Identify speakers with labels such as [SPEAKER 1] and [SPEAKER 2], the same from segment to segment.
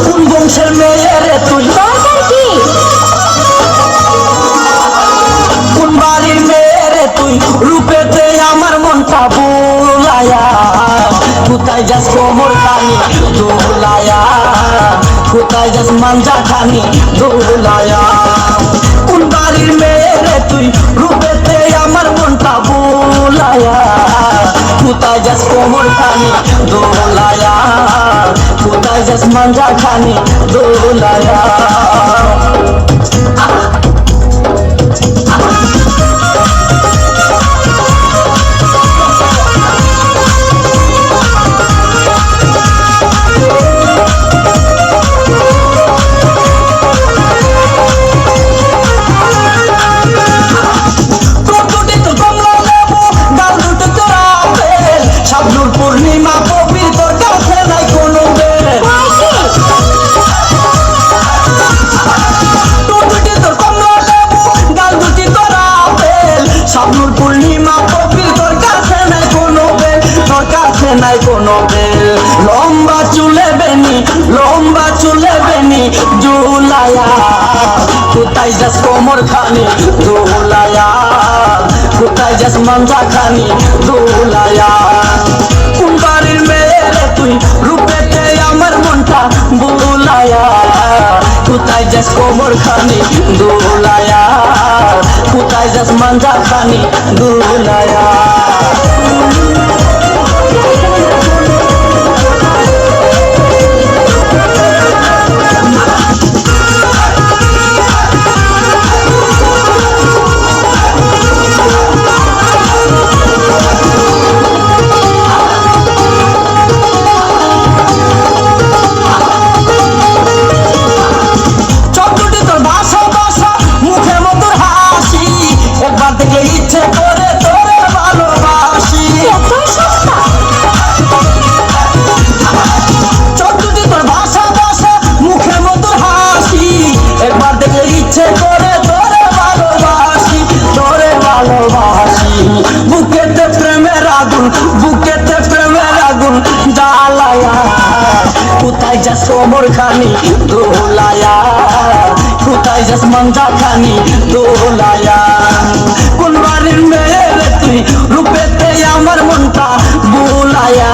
[SPEAKER 1] কোন বংশের মেয়ে রে তুই?
[SPEAKER 2] দরকার কি?
[SPEAKER 1] কোন বাড়ির মেয়ে রে তুই? রূপেতে আমার মনটা বুলায়া, কোথায় যাস কোমর খানি দোলায়া, কোথায় যাস মাঞ্জা খানি দোলায়া। কোন বাড়ির মেয়ে রে তুই? রূপেতে আমার মনটা বুলায়া, কোথায় যাস কোমর খানি দোলায়া, কোথায় যাস মাঞ্জা খানি দোলায়া। পূর্ণিমা কবির তোর কাছে নাই কোনো বেল, তোর কমলা লেবু গাল দুটি তোর আপেল, শাবনুর পূর্ণিমা কবির তোর কাছে নাই কোনো বেল, তোর কাছে নাই কোনো বেল। লম্বা চুলে বেনি, লম্বা চুলে বেনি জুলায়া, কোথায় যাস কোমর খানি দোলায়া, কোথায় যাস মাঞ্জা খানি দোলায়া। কোন বাড়ির মেয়ে রে তুই? রূপেতে আমার মনটা বুলায়া, কোথায় যাস কোমর খানি দোলায়া, কোথায় যাস মাঞ্জা খানি দোলায়া। ইচ্ছে করে তোরে ভালোবাসি, চতুর্থী তোর ভাষা ভাষা মুখে মধুর হাসি, একবার দেখলে ইচ্ছে করে তোরে ভালোবাসি, তোরে ভালোবাসি। বুকেতে প্রেমের আগুন, বুকেতে প্রেমের আগুন জ্বালায়া, কোথায় যাস কোমর খানি দোলায়া, কোথায় যাস মাঞ্জা খানি দোলায়া। কোন বাড়ির মেয়ে রে তুই? রূপেতে আমার মনটা বুলায়া,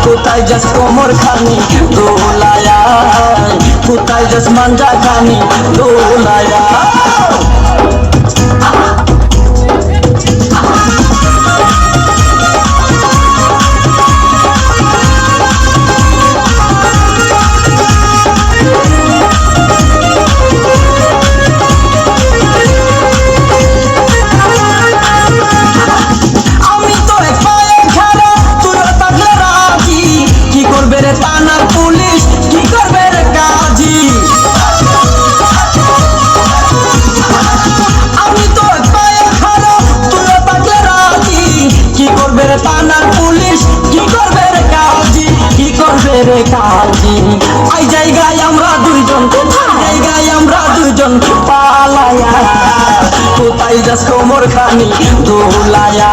[SPEAKER 1] কোথায় যাস কোমর খানি দোলায়া, কোথায় যাস মাঞ্জা খানি দোলায়া। থানার পুলিশ কি করবে রে কাজী? আমি তো পায়ে খাড়া, তুইও থাকলে রাজি। কি করবে রে থানার পুলিশ, কি করবে রে কাজী, কি করবে রে কাজী? এই জায়গায় আমরা দুইজন, কোথায় জায়গায় আমরা দুইজন পালায়া, কোথায় যাস কোমর খানি দোলায়া,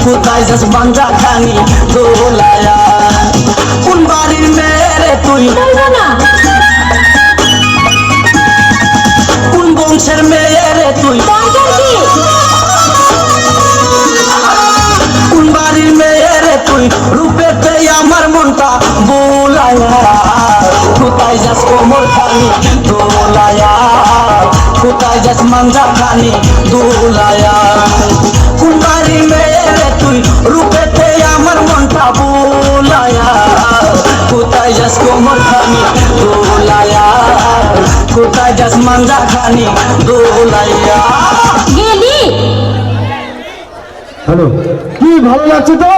[SPEAKER 1] কোথায় যাস মাঞ্জা খানি দোলায়া। কোন বাড়ির মেয়ে রে তুই? কোন বংশের মেয়ে রে তুই? কোন বাড়ির মেয়ে রে তুই? রূপেতে আমার মনটা বুলায়া, কোথায় যাস কোমর খানি দোলায়া, কোথায় যাস মাঞ্জা খানি দোলায়া। কোন বাড়ির মেয়ে রে তুই? রূপেতে আমার মনটা বুলায়া, কোথায় যাস কোমর খানি দোলায়া, কোথায় যাস মাঞ্জা খানি দোলায়া।
[SPEAKER 2] গেলি?
[SPEAKER 3] হ্যালো, কি ভালো লাগছে তো?